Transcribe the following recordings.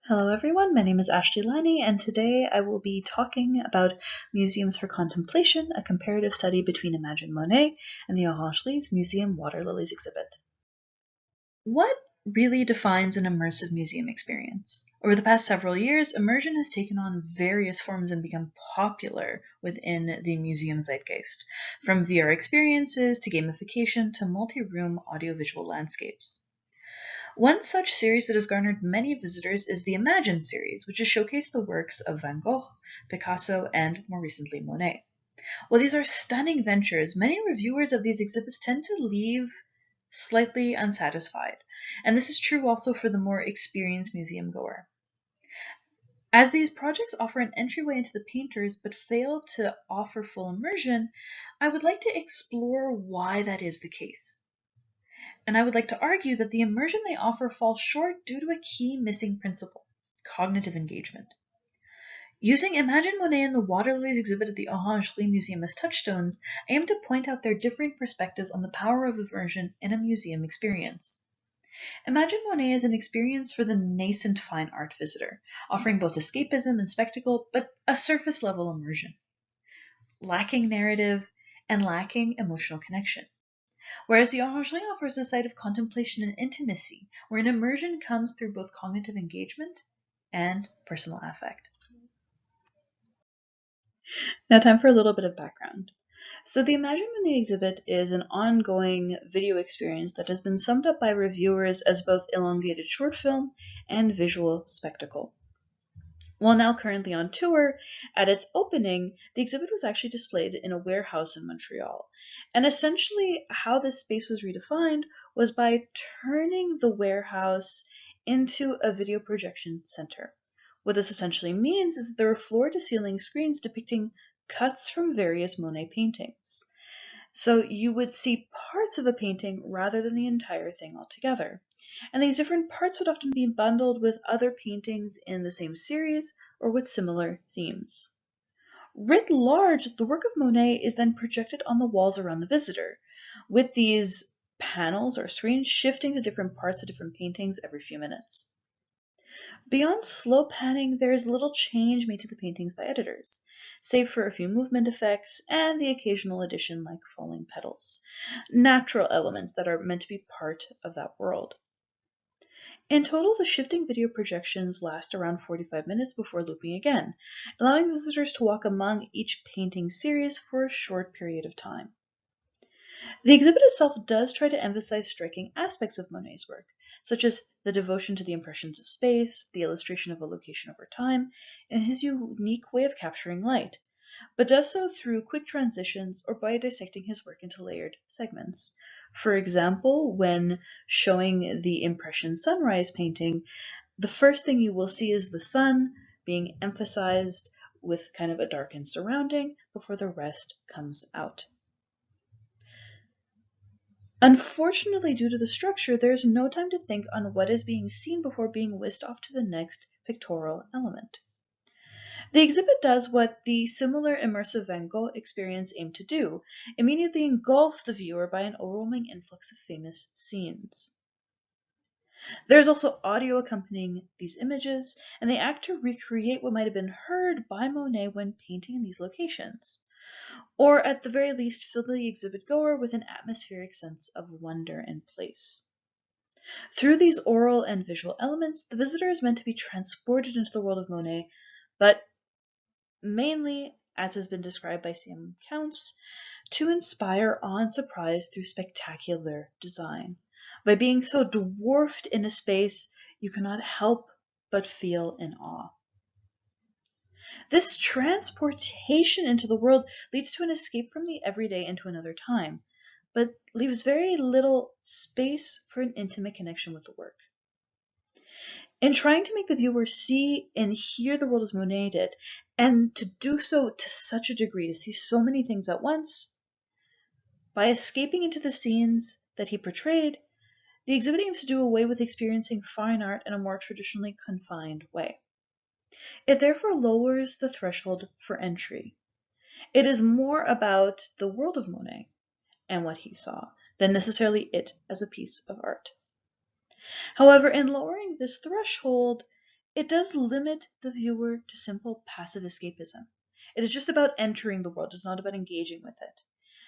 Hello everyone, my name is Ashley Lanni, and today I will be talking about Museums for Contemplation, a comparative study between Imagine Monet and the Orangeries Museum Water Lilies exhibit. What really defines an immersive museum experience? Over the past several years, immersion has taken on various forms and become popular within the museum zeitgeist, from VR experiences to gamification to multi-room audiovisual landscapes. One such series that has garnered many visitors is the Imagine series, which has showcased the works of Van Gogh, Picasso, and more recently Monet. While these are stunning ventures, many reviewers of these exhibits tend to leave slightly unsatisfied, and this is true also for the more experienced museum goer. As these projects offer an entryway into the painters but fail to offer full immersion, I would like to explore why that is the case. And I would like to argue that the immersion they offer falls short due to a key missing principle: cognitive engagement. Using Imagine Monet and the Water Lilies exhibit at the Orangerie Museum as touchstones, I aim to point out their differing perspectives on the power of immersion in a museum experience. Imagine Monet is an experience for the nascent fine art visitor, offering both escapism and spectacle, but a surface level immersion, lacking narrative and lacking emotional connection. Whereas the Orangerie offers a site of contemplation and intimacy, where an immersion comes through both cognitive engagement and personal affect. Now, time for a little bit of background. So the Imagine Monet exhibit is an ongoing video experience that has been summed up by reviewers as both elongated short film and visual spectacle. While now currently on tour, at its opening, the exhibit was actually displayed in a warehouse in Montreal. And essentially, how this space was redefined was by turning the warehouse into a video projection center. What this essentially means is that there are floor-to-ceiling screens depicting cuts from various Monet paintings. So you would see parts of a painting rather than the entire thing altogether. And these different parts would often be bundled with other paintings in the same series or with similar themes. Writ large, the work of Monet is then projected on the walls around the visitor, with these panels or screens shifting to different parts of different paintings every few minutes. Beyond slow panning, there is little change made to the paintings by editors, save for a few movement effects and the occasional addition like falling petals, natural elements that are meant to be part of that world. In total, the shifting video projections last around 45 minutes before looping again, allowing visitors to walk among each painting series for a short period of time. The exhibit itself does try to emphasize striking aspects of Monet's work, such as the devotion to the impressions of space, the illustration of a location over time, and his unique way of capturing light, but does so through quick transitions or by dissecting his work into layered segments. For example, when showing the Impression Sunrise painting, the first thing you will see is the sun being emphasized with kind of a darkened surrounding before the rest comes out. Unfortunately, due to the structure, there is no time to think on what is being seen before being whisked off to the next pictorial element. The exhibit does what the similar immersive Van Gogh experience aimed to do: immediately engulf the viewer by an overwhelming influx of famous scenes. There is also audio accompanying these images, and they act to recreate what might have been heard by Monet when painting in these locations, or at the very least fill the exhibit goer with an atmospheric sense of wonder and place. Through these oral and visual elements, the visitor is meant to be transported into the world of Monet, but mainly, as has been described by Sam Counts, to inspire awe and surprise through spectacular design. By being so dwarfed in a space, you cannot help but feel in awe. This transportation into the world leads to an escape from the everyday into another time, but leaves very little space for an intimate connection with the work. In trying to make the viewer see and hear the world as Monet did, and to do so to such a degree, to see so many things at once, by escaping into the scenes that he portrayed, the exhibit aims to do away with experiencing fine art in a more traditionally confined way. It therefore lowers the threshold for entry. It is more about the world of Monet and what he saw than necessarily it as a piece of art. However, in lowering this threshold, it does limit the viewer to simple passive escapism. It is just about entering the world, it's not about engaging with it,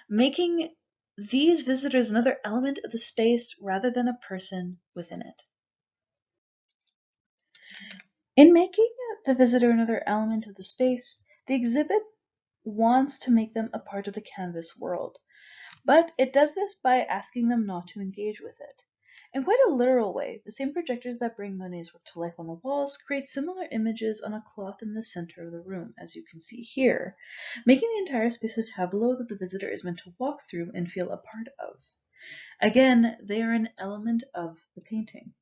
making these visitors another element of the space rather than a person within it. In making the visitor another element of the space, the exhibit wants to make them a part of the canvas world, but it does this by asking them not to engage with it. In quite a literal way, the same projectors that bring Monet's work to life on the walls create similar images on a cloth in the center of the room, as you can see here, making the entire space a tableau that the visitor is meant to walk through and feel a part of. Again, they are an element of the painting.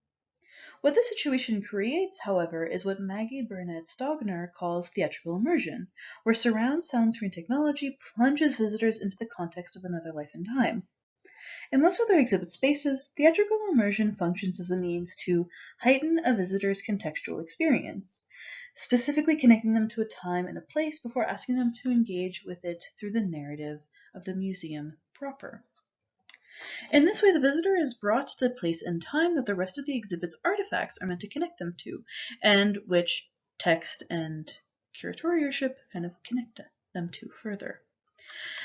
What this situation creates, however, is what Maggie Burnett Stogner calls theatrical immersion, where surround sound screen technology plunges visitors into the context of another life and time. In most other exhibit spaces, theatrical immersion functions as a means to heighten a visitor's contextual experience, specifically connecting them to a time and a place before asking them to engage with it through the narrative of the museum proper. In this way, the visitor is brought to the place and time that the rest of the exhibit's artifacts are meant to connect them to, and which text and curatorship kind of connect them to further.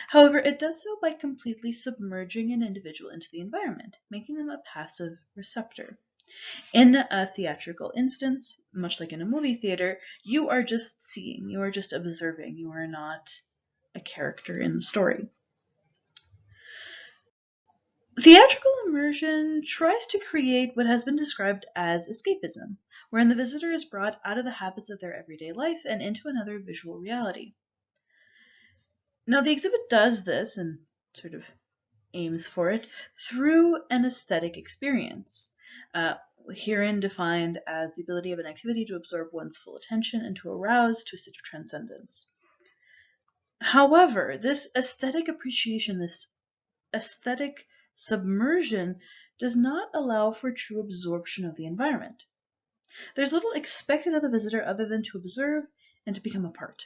However, it does so by completely submerging an individual into the environment, making them a passive receptor. In a theatrical instance, much like in a movie theater, you are just seeing, you are just observing, you are not a character in the story. Theatrical immersion tries to create what has been described as escapism, wherein the visitor is brought out of the habits of their everyday life and into another visual reality. Now, the exhibit does this, and sort of aims for it, through an aesthetic experience, herein defined as the ability of an activity to absorb one's full attention and to arouse to a state of transcendence. However, this aesthetic appreciation, this aesthetic submersion, does not allow for true absorption of the environment. There's little expected of the visitor other than to observe and to become a part.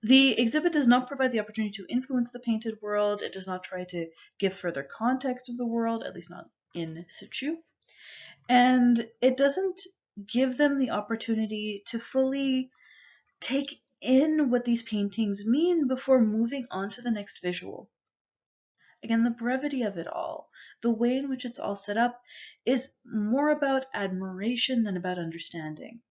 The exhibit does not provide the opportunity to influence the painted world. It does not try to give further context of the world, at least not in situ. And it doesn't give them the opportunity to fully take in what these paintings mean before moving on to the next visual. Again, the brevity of it all, the way in which it's all set up, is more about admiration than about understanding.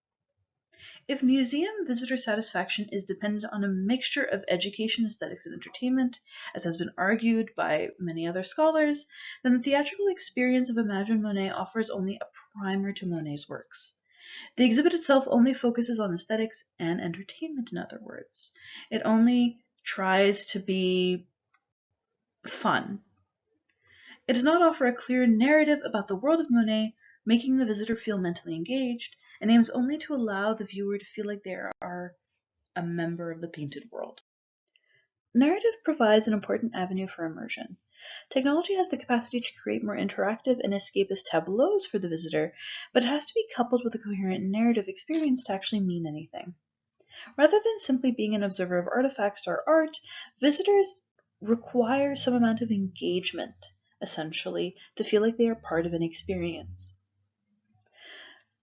If museum visitor satisfaction is dependent on a mixture of education, aesthetics, and entertainment, as has been argued by many other scholars, then the theatrical experience of Imagine Monet offers only a primer to Monet's works. The exhibit itself only focuses on aesthetics and entertainment, in other words. It only tries to be fun. It does not offer a clear narrative about the world of Monet, making the visitor feel mentally engaged, and aims only to allow the viewer to feel like they are a member of the painted world. Narrative provides an important avenue for immersion. Technology has the capacity to create more interactive and escapist tableaus for the visitor, but it has to be coupled with a coherent narrative experience to actually mean anything. Rather than simply being an observer of artifacts or art, visitors require some amount of engagement, essentially, to feel like they are part of an experience.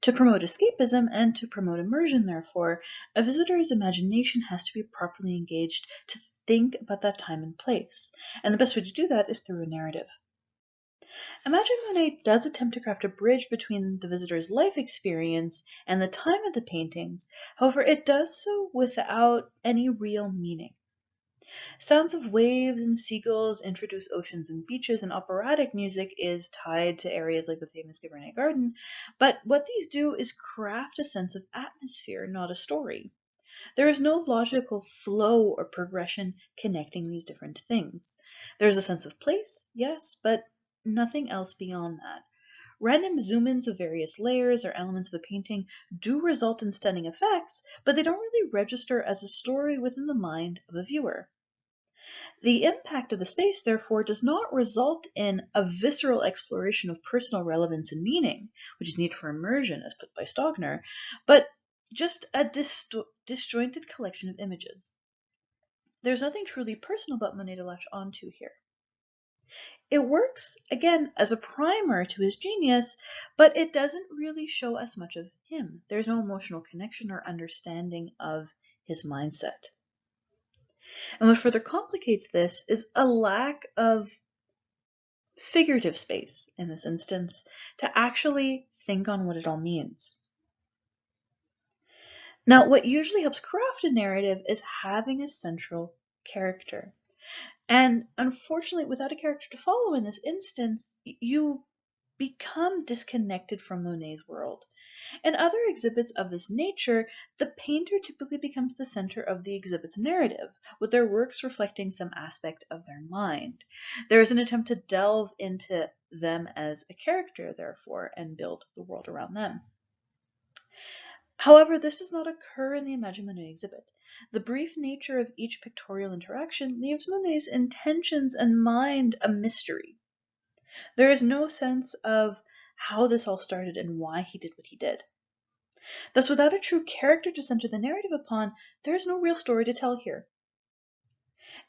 To promote escapism and to promote immersion, therefore, a visitor's imagination has to be properly engaged to think about that time and place, and the best way to do that is through a narrative. Imagine Monet does attempt to craft a bridge between the visitor's life experience and the time of the paintings, however, it does so without any real meaning. Sounds of waves and seagulls introduce oceans and beaches, and operatic music is tied to areas like the famous Cabernet Garden, but what these do is craft a sense of atmosphere, not a story. There is no logical flow or progression connecting these different things. There is a sense of place, yes, but nothing else beyond that. Random zoom-ins of various layers or elements of a painting do result in stunning effects, but they don't really register as a story within the mind of a viewer. The impact of the space, therefore, does not result in a visceral exploration of personal relevance and meaning, which is needed for immersion, as put by Stogner, but just a disjointed collection of images. There's nothing truly personal about Monet to latch onto here. It works, again, as a primer to his genius, but it doesn't really show us much of him. There's no emotional connection or understanding of his mindset. And what further complicates this is a lack of figurative space in this instance to actually think on what it all means. Now, what usually helps craft a narrative is having a central character. And unfortunately, without a character to follow in this instance, you become disconnected from Monet's world. In other exhibits of this nature, the painter typically becomes the center of the exhibit's narrative, with their works reflecting some aspect of their mind. There is an attempt to delve into them as a character, therefore, and build the world around them. However, this does not occur in the Imagine Monet exhibit. The brief nature of each pictorial interaction leaves Monet's intentions and mind a mystery. There is no sense of how this all started and why he did what he did. Thus, without a true character to center the narrative upon, there is no real story to tell here.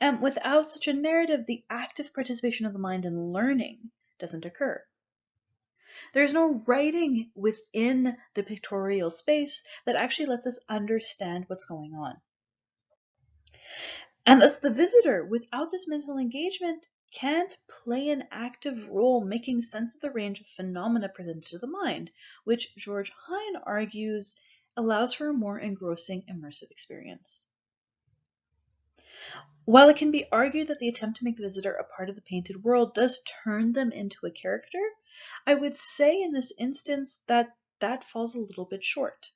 And without such a narrative, the active participation of the mind in learning doesn't occur. There is no writing within the pictorial space that actually lets us understand what's going on. And thus the visitor, without this mental engagement, can't play an active role making sense of the range of phenomena presented to the mind, which George Hine argues allows for a more engrossing immersive experience. While it can be argued that the attempt to make the visitor a part of the painted world does turn them into a character, I would say in this instance that that falls a little bit short.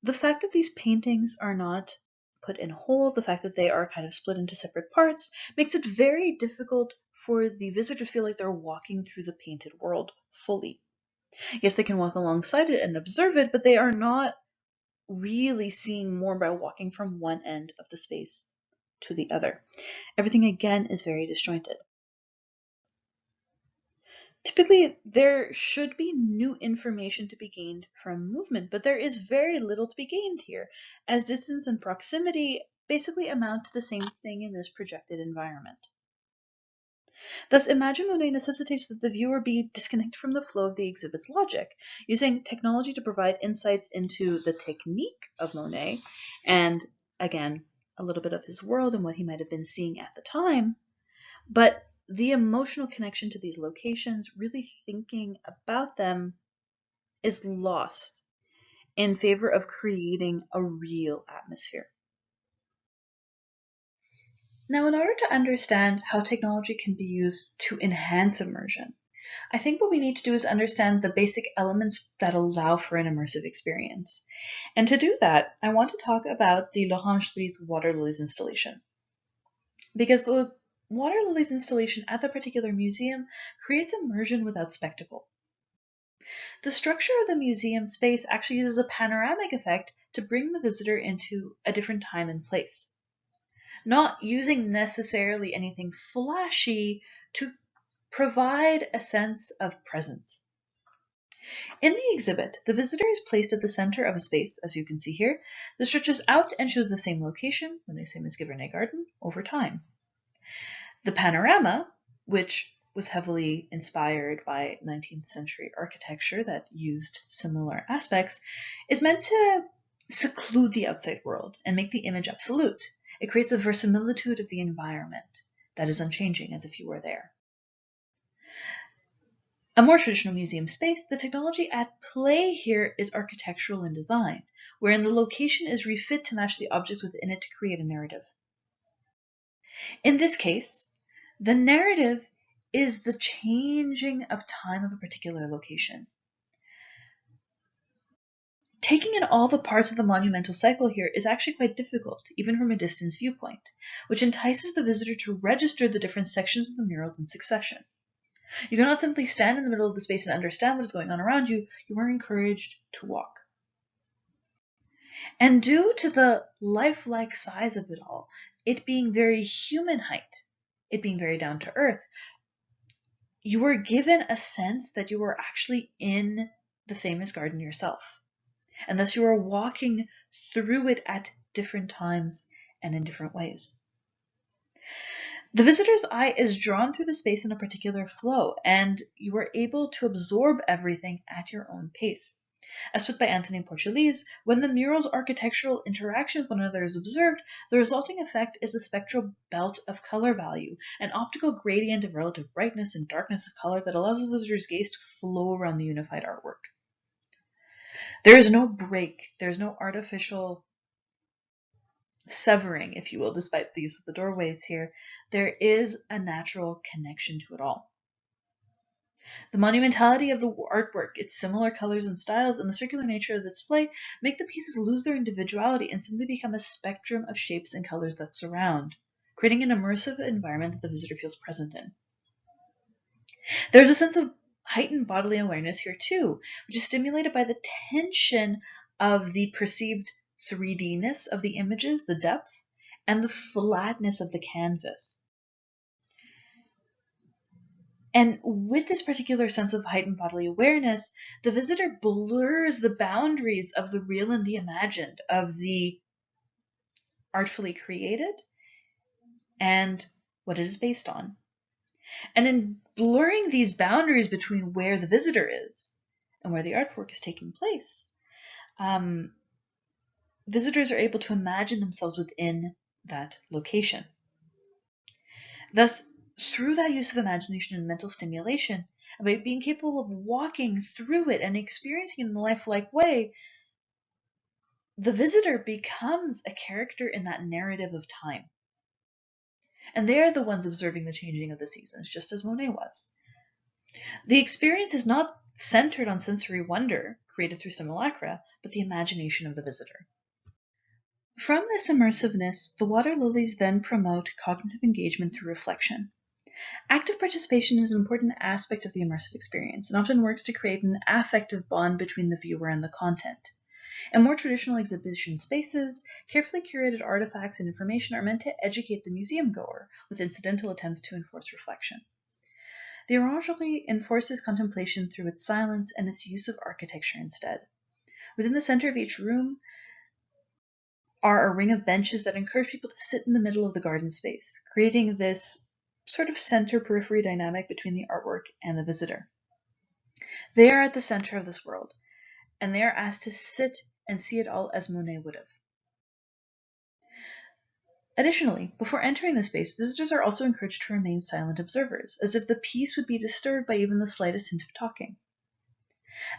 The fact that these paintings are not put in whole, the fact that they are kind of split into separate parts, makes it very difficult for the visitor to feel like they're walking through the painted world fully. Yes, they can walk alongside it and observe it, but they are not really seeing more by walking from one end of the space to the other. Everything again is very disjointed. Typically, there should be new information to be gained from movement, but there is very little to be gained here, as distance and proximity basically amount to the same thing in this projected environment. Thus, Imagine Monet necessitates that the viewer be disconnected from the flow of the exhibit's logic, using technology to provide insights into the technique of Monet, and again, a little bit of his world and what he might have been seeing at the time, but the emotional connection to these locations, really thinking about them, is lost in favor of creating a real atmosphere. Now, in order to understand how technology can be used to enhance immersion, I think what we need to do is understand the basic elements that allow for an immersive experience. And to do that, I want to talk about the Laurent Schli's Water Lilies installation. Because the Water Lilies installation at the particular museum creates immersion without spectacle. The structure of the museum space actually uses a panoramic effect to bring the visitor into a different time and place, not using necessarily anything flashy to provide a sense of presence. In the exhibit, the visitor is placed at the center of a space, as you can see here, that stretches out and shows the same location, when they say Miss Giverny Garden, over time. The panorama, which was heavily inspired by 19th century architecture that used similar aspects, is meant to seclude the outside world and make the image absolute. It creates a verisimilitude of the environment that is unchanging, as if you were there. A more traditional museum space, the technology at play here is architectural in design, wherein the location is refit to match the objects within it to create a narrative. In this case, the narrative is the changing of time of a particular location. Taking in all the parts of the monumental cycle here is actually quite difficult, even from a distance viewpoint, which entices the visitor to register the different sections of the murals in succession. You cannot simply stand in the middle of the space and understand what is going on around you. You are encouraged to walk. And due to the lifelike size of it all, it being very human height, it being very down to earth, you were given a sense that you were actually in the famous garden yourself. And thus you were walking through it at different times and in different ways. The visitor's eye is drawn through the space in a particular flow, and you are able to absorb everything at your own pace. As put by Anthony Portuguese, when the mural's architectural interaction with one another is observed, the resulting effect is a spectral belt of color value, an optical gradient of relative brightness and darkness of color that allows the visitor's gaze to flow around the unified artwork. There is no break, there's no artificial severing, if you will, despite the use of the doorways here. There is a natural connection to it all. The monumentality of the artwork, its similar colors and styles, and the circular nature of the display make the pieces lose their individuality and simply become a spectrum of shapes and colors that surround, creating an immersive environment that the visitor feels present in. There's a sense of heightened bodily awareness here too, which is stimulated by the tension of the perceived 3D-ness of the images, the depth, and the flatness of the canvas. And with this particular sense of heightened bodily awareness, the visitor blurs the boundaries of the real and the imagined, of the artfully created and what it is based on. And in blurring these boundaries between where the visitor is and where the artwork is taking place, visitors are able to imagine themselves within that location. Thus, through that use of imagination and mental stimulation, and by being capable of walking through it and experiencing it in a lifelike way, the visitor becomes a character in that narrative of time. And they are the ones observing the changing of the seasons, just as Monet was. The experience is not centered on sensory wonder created through simulacra, but the imagination of the visitor. From this immersiveness, the water lilies then promote cognitive engagement through reflection. Active participation is an important aspect of the immersive experience and often works to create an affective bond between the viewer and the content. In more traditional exhibition spaces, carefully curated artifacts and information are meant to educate the museum goer, with incidental attempts to enforce reflection. The orangerie enforces contemplation through its silence and its use of architecture instead. Within the center of each room are a ring of benches that encourage people to sit in the middle of the garden space, creating this sort of center-periphery dynamic between the artwork and the visitor. They are at the center of this world, and they are asked to sit and see it all as Monet would have. Additionally, before entering the space, visitors are also encouraged to remain silent observers, as if the piece would be disturbed by even the slightest hint of talking.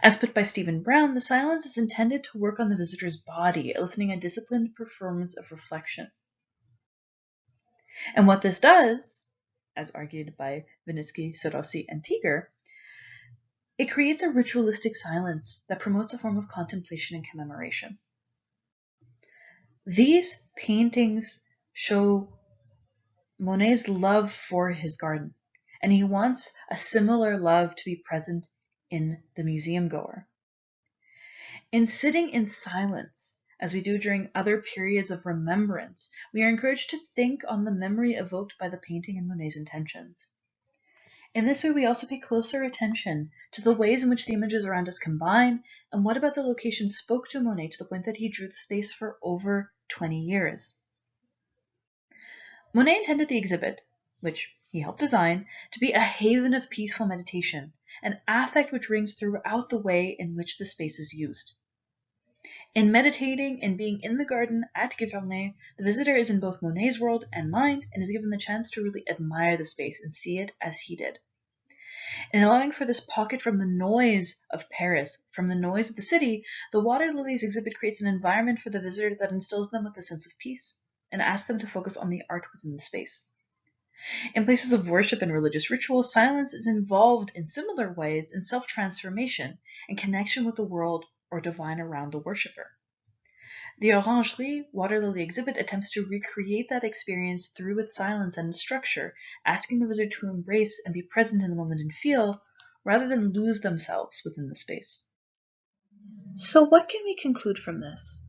As put by Stephen Brown, the silence is intended to work on the visitor's body, eliciting a disciplined performance of reflection. And what this does, as argued by Vinitsky, Sorossi, and Tiger, it creates a ritualistic silence that promotes a form of contemplation and commemoration. These paintings show Monet's love for his garden, and he wants a similar love to be present in the museum goer. In sitting in silence, as we do during other periods of remembrance, we are encouraged to think on the memory evoked by the painting and Monet's intentions. In this way, we also pay closer attention to the ways in which the images around us combine, and what about the location spoke to Monet to the point that he drew the space for over 20 years. Monet intended the exhibit, which he helped design, to be a haven of peaceful meditation, an affect which rings throughout the way in which the space is used. In meditating and being in the garden at Giverny, the visitor is in both Monet's world and mind and is given the chance to really admire the space and see it as he did. In allowing for this pocket from the noise of Paris, from the noise of the city, the Water Lilies exhibit creates an environment for the visitor that instills them with a sense of peace and asks them to focus on the art within the space. In places of worship and religious ritual, silence is involved in similar ways in self-transformation and connection with the world or divine around the worshipper. The Orangerie Water Lily exhibit attempts to recreate that experience through its silence and its structure, asking the visitor to embrace and be present in the moment and feel, rather than lose themselves within the space. So what can we conclude from this?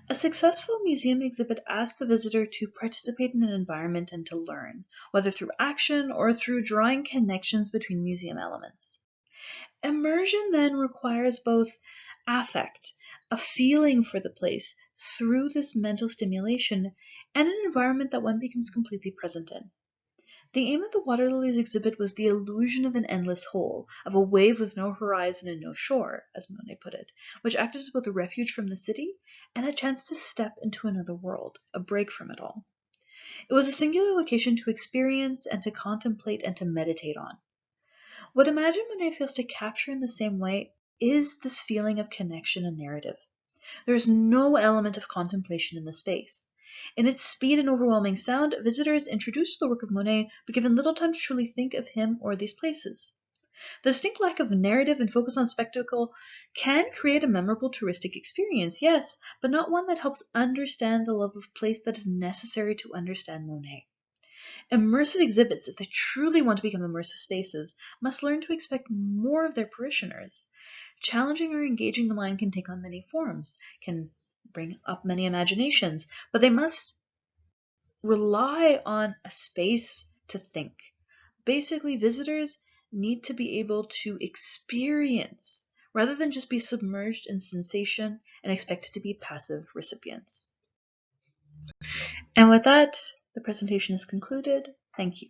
A successful museum exhibit asks the visitor to participate in an environment and to learn, whether through action or through drawing connections between museum elements. Immersion then requires both affect, a feeling for the place through this mental stimulation, and an environment that one becomes completely present in. The aim of the Water Lilies exhibit was the illusion of an endless whole, of a wave with no horizon and no shore, as Monet put it, which acted as both a refuge from the city and a chance to step into another world, a break from it all. It was a singular location to experience and to contemplate and to meditate on. What Imagine Monet fails to capture in the same way is this feeling of connection and narrative. There is no element of contemplation in the space. In its speed and overwhelming sound, visitors introduced to the work of Monet but given little time to truly think of him or these places. The distinct lack of narrative and focus on spectacle can create a memorable touristic experience, yes, but not one that helps understand the love of place that is necessary to understand Monet. Immersive exhibits, if they truly want to become immersive spaces, must learn to expect more of their parishioners. Challenging or engaging the mind can take on many forms, can bring up many imaginations, but they must rely on a space to think. Basically, visitors need to be able to experience rather than just be submerged in sensation and expected to be passive recipients. And with that, the presentation is concluded. Thank you.